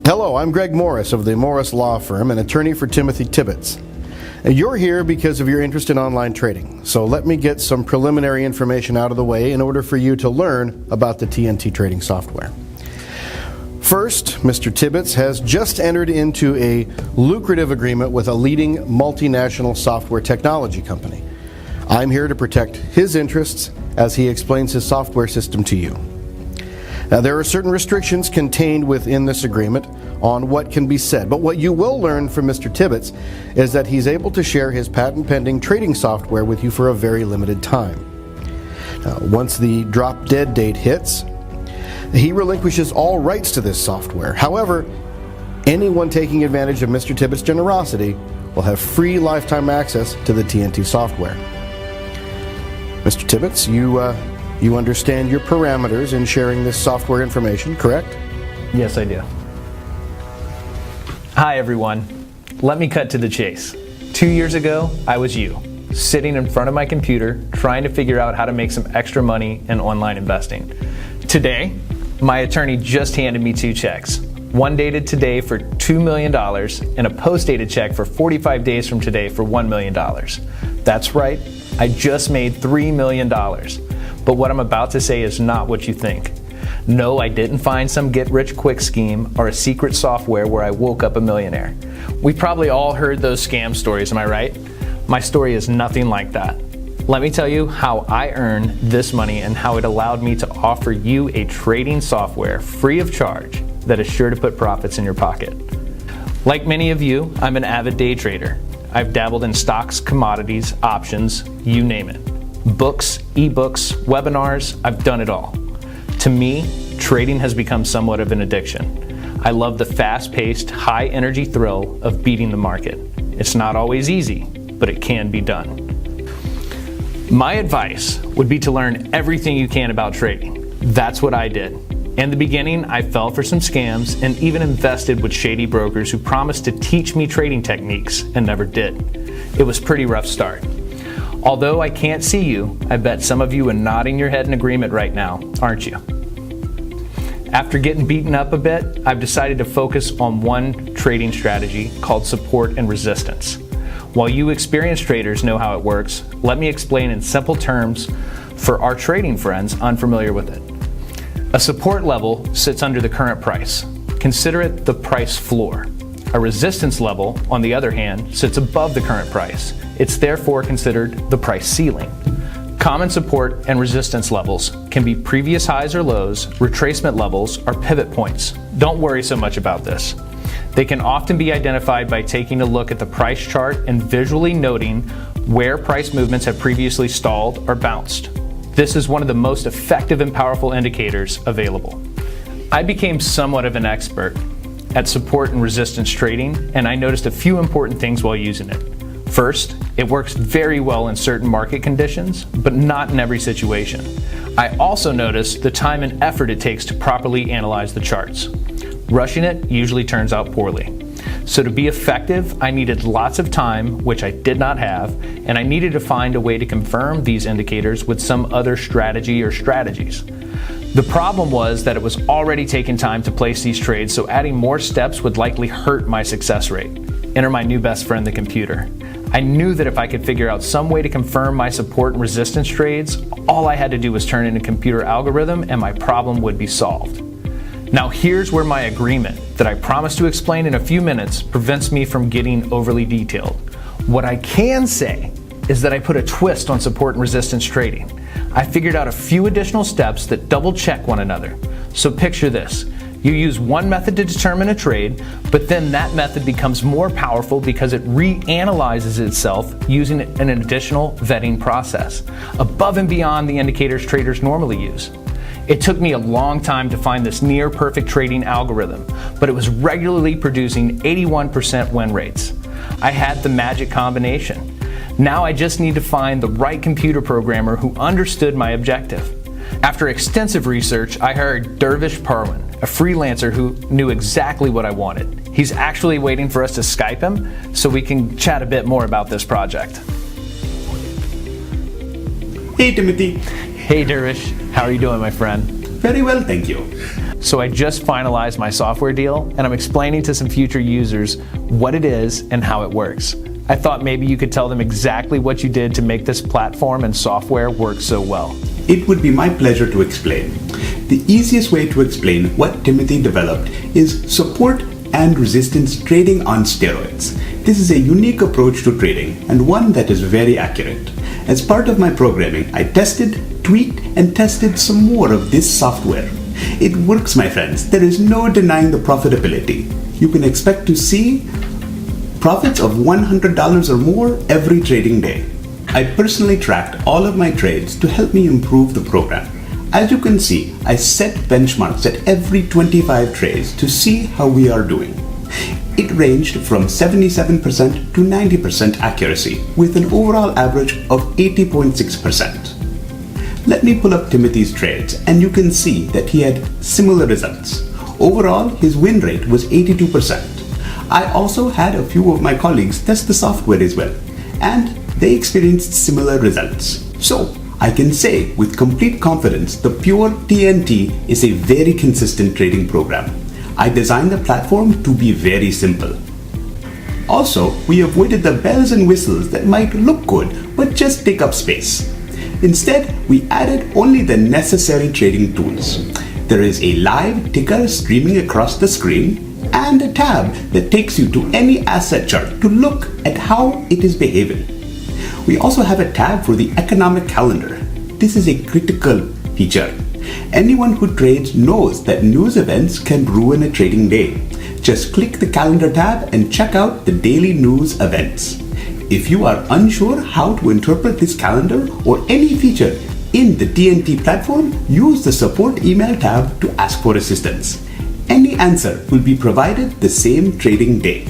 Hello, I'm Greg Morris of the Morris Law Firm, an attorney for Timothy Tibbits. You're here because of your interest in online trading, so let me get some preliminary information out of the way in order for you to learn about the TNT Trading software. First, Mr. Tibbits has just entered into a lucrative agreement with a leading multinational software technology company. I'm here to protect his interests as he explains his software system to you. Now, there are certain restrictions contained within this agreement on what can be said, but what you will learn from Mr. Tibbits is that he's able to share his patent-pending trading software with you for a very limited time. Now, once the drop-dead date hits, he relinquishes all rights to this software. However, anyone taking advantage of Mr. Tibbits' generosity will have free lifetime access to the TNT software. Mr. Tibbits, you understand your parameters in sharing this software information, correct? Yes, I do. Hi, everyone. Let me cut to the chase. 2 years ago, I was you, sitting in front of my computer, trying to figure out how to make some extra money in online investing. Today, my attorney just handed me 2 checks. One dated today for $2 million and a post-dated check for 45 days from today for $1 million. That's right, I just made $3 million. But what I'm about to say is not what you think. No, I didn't find some get-rich-quick scheme or a secret software where I woke up a millionaire. We've probably all heard those scam stories, am I right? My story is nothing like that. Let me tell you how I earned this money and how it allowed me to offer you a trading software free of charge that is sure to put profits in your pocket. Like many of you, I'm an avid day trader. I've dabbled in stocks, commodities, options, you name it. Books, ebooks, webinars, I've done it all. To me, trading has become somewhat of an addiction. I love the fast-paced, high-energy thrill of beating the market. It's not always easy, but it can be done. My advice would be to learn everything you can about trading. That's what I did. In the beginning, I fell for some scams and even invested with shady brokers who promised to teach me trading techniques and never did. It was a pretty rough start. Although I can't see you, I bet some of you are nodding your head in agreement right now, aren't you? After getting beaten up a bit, I've decided to focus on one trading strategy called support and resistance. While you experienced traders know how it works, let me explain in simple terms for our trading friends unfamiliar with it. A support level sits under the current price. Consider it the price floor. A resistance level, on the other hand, sits above the current price. It's therefore considered the price ceiling. Common support and resistance levels can be previous highs or lows, retracement levels, or pivot points. Don't worry so much about this. They can often be identified by taking a look at the price chart and visually noting where price movements have previously stalled or bounced. This is one of the most effective and powerful indicators available. I became somewhat of an expert at support and resistance trading, and I noticed a few important things while using it. First, it works very well in certain market conditions, but not in every situation. I also noticed the time and effort it takes to properly analyze the charts. Rushing it usually turns out poorly. So to be effective, I needed lots of time, which I did not have, and I needed to find a way to confirm these indicators with some other strategy or strategies. The problem was that it was already taking time to place these trades, so adding more steps would likely hurt my success rate. Enter my new best friend, the computer. I knew that if I could figure out some way to confirm my support and resistance trades, all I had to do was turn in a computer algorithm and my problem would be solved. Now here's where my agreement that I promised to explain in a few minutes prevents me from getting overly detailed. What I can say is that I put a twist on support and resistance trading. I figured out a few additional steps that double check one another. So picture this. You use one method to determine a trade, but then that method becomes more powerful because it reanalyzes itself using an additional vetting process, above and beyond the indicators traders normally use. It took me a long time to find this near perfect trading algorithm, but it was regularly producing 81% win rates. I had the magic combination. Now I just need to find the right computer programmer who understood my objective. After extensive research, I hired Dervish Parwin, a freelancer who knew exactly what I wanted. He's actually waiting for us to Skype him so we can chat a bit more about this project. Hey Timothy. Hey Dervish, how are you doing, my friend? Very well, thank you. So I just finalized my software deal, and I'm explaining to some future users what it is and how it works. I thought maybe you could tell them exactly what you did to make this platform and software work so well. It would be my pleasure to explain. The easiest way to explain what Timothy developed is support and resistance trading on steroids. This is a unique approach to trading and one that is very accurate. As part of my programming, I tested, tweaked, and tested some more of this software. It works, my friends. There is no denying the profitability. You can expect to see profits of $100 or more every trading day. I personally tracked all of my trades to help me improve the program. As you can see, I set benchmarks at every 25 trades to see how we are doing. It ranged from 77% to 90% accuracy, with an overall average of 80.6%. Let me pull up Timothy's trades, and you can see that he had similar results. Overall, his win rate was 82%. I also had a few of my colleagues test the software as well, and they experienced similar results. So, I can say with complete confidence the pure TNT is a very consistent trading program. I designed the platform to be very simple. Also, we avoided the bells and whistles that might look good but just take up space. Instead, we added only the necessary trading tools. There is a live ticker streaming across the screen and a tab that takes you to any asset chart to look at how it is behaving. We also have a tab for the economic calendar. This is a critical feature. Anyone who trades knows that news events can ruin a trading day. Just click the calendar tab and check out the daily news events. If you are unsure how to interpret this calendar or any feature in the TNT platform, use the support email tab to ask for assistance. Any answer will be provided the same trading day.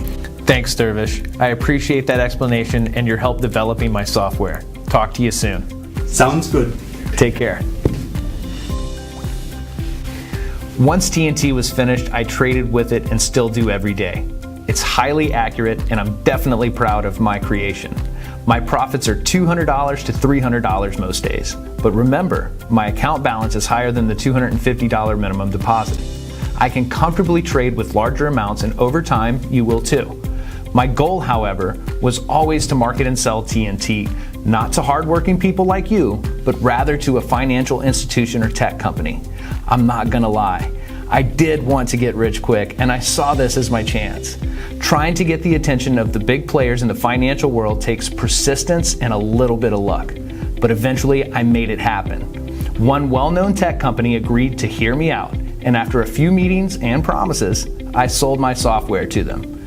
Thanks, Dervish. I appreciate that explanation and your help developing my software. Talk to you soon. Sounds good. Take care. Once TNT was finished, I traded with it and still do every day. It's highly accurate, and I'm definitely proud of my creation. My profits are $200 to $300 most days. But remember, my account balance is higher than the $250 minimum deposit. I can comfortably trade with larger amounts, and over time, you will too. My goal, however, was always to market and sell TNT, not to hardworking people like you, but rather to a financial institution or tech company. I'm not gonna lie. I did want to get rich quick, and I saw this as my chance. Trying to get the attention of the big players in the financial world takes persistence and a little bit of luck. But eventually, I made it happen. One well-known tech company agreed to hear me out, and after a few meetings and promises, I sold my software to them.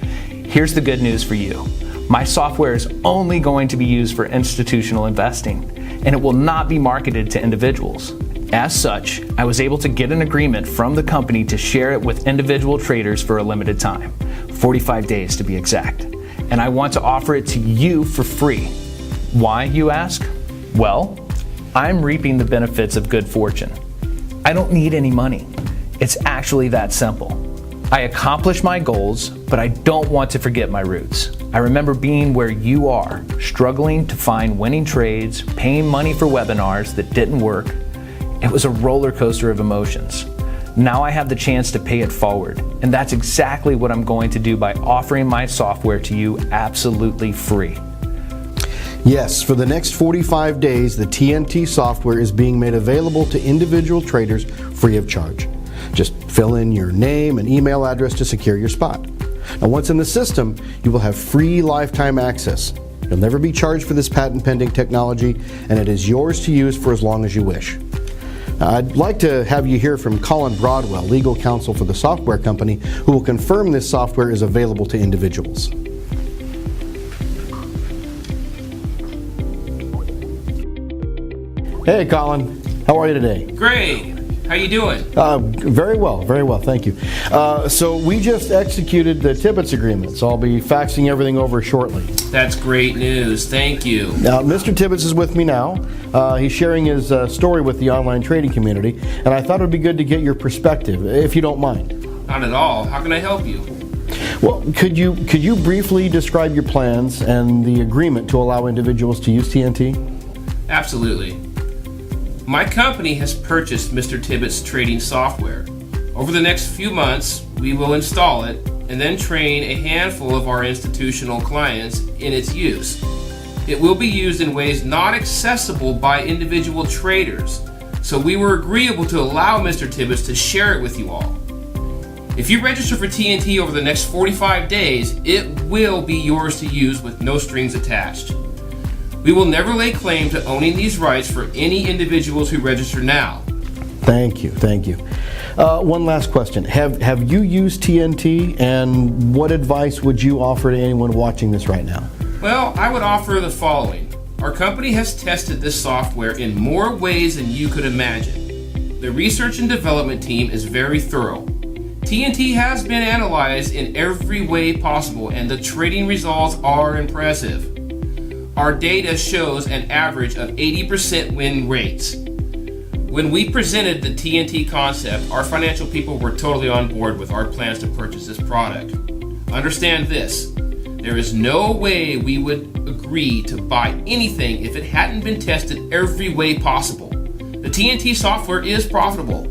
Here's the good news for you. My software is only going to be used for institutional investing, and it will not be marketed to individuals. As such, I was able to get an agreement from the company to share it with individual traders for a limited time, 45 days to be exact. And I want to offer it to you for free. Why, you ask? Well, I'm reaping the benefits of good fortune. I don't need any money. It's actually that simple. I accomplish my goals, but I don't want to forget my roots. I remember being where you are, struggling to find winning trades, paying money for webinars that didn't work. It was a roller coaster of emotions. Now I have the chance to pay it forward, and that's exactly what I'm going to do by offering my software to you absolutely free. Yes, for the next 45 days, the TNT software is being made available to individual traders free of charge. Just fill in your name and email address to secure your spot. Now, once in the system, you will have free lifetime access. You'll never be charged for this patent-pending technology, and it is yours to use for as long as you wish. I'd like to have you hear from Colin Broadwell, legal counsel for the software company, who will confirm this software is available to individuals. Hey, Colin. How are you today? Great. How you doing? Very well, thank you. So we just executed the Tibbits agreement, so I'll be faxing everything over shortly. That's great news. Thank you. Now, Mr. Tibbits is with me now. He's sharing his story with the online trading community, and I thought it would be good to get your perspective, if you don't mind. Not at all. How can I help you? Well, could you briefly describe your plans and the agreement to allow individuals to use TNT? Absolutely. My company has purchased Mr. Tibbits' trading software. Over the next few months, we will install it and then train a handful of our institutional clients in its use. It will be used in ways not accessible by individual traders, so we were agreeable to allow Mr. Tibbits to share it with you all. If you register for TNT over the next 45 days, it will be yours to use with no strings attached. We will never lay claim to owning these rights for any individuals who register now. Thank you. One last question. Have you used TNT, and what advice would you offer to anyone watching this right now? Well, I would offer the following. Our company has tested this software in more ways than you could imagine. The research and development team is very thorough. TNT has been analyzed in every way possible, and the trading results are impressive. Our data shows an average of 80% win rates. When we presented the TNT concept, our financial people were totally on board with our plans to purchase this product. Understand this, there is no way we would agree to buy anything if it hadn't been tested every way possible. The TNT software is profitable.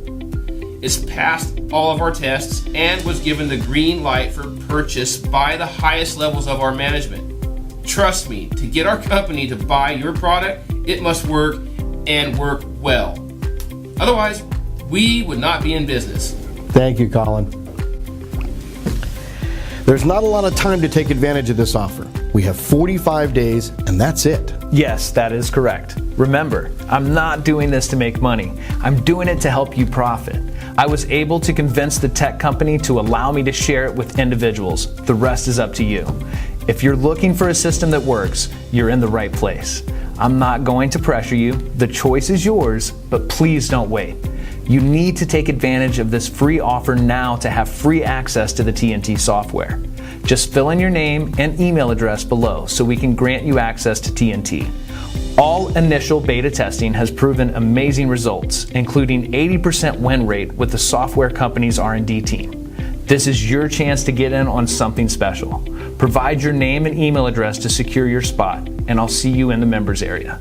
It's passed all of our tests and was given the green light for purchase by the highest levels of our management. Trust me, to get our company to buy your product, it must work and work well. Otherwise, we would not be in business. Thank you, Colin. There's not a lot of time to take advantage of this offer. We have 45 days, and that's it. Yes, that is correct. Remember, I'm not doing this to make money. I'm doing it to help you profit. I was able to convince the tech company to allow me to share it with individuals. The rest is up to you. If you're looking for a system that works, you're in the right place. I'm not going to pressure you. The choice is yours, but please don't wait. You need to take advantage of this free offer now to have free access to the TNT software. Just fill in your name and email address below so we can grant you access to TNT. All initial beta testing has proven amazing results, including 80% win rate with the software company's R&D team. This is your chance to get in on something special. Provide your name and email address to secure your spot, and I'll see you in the members area.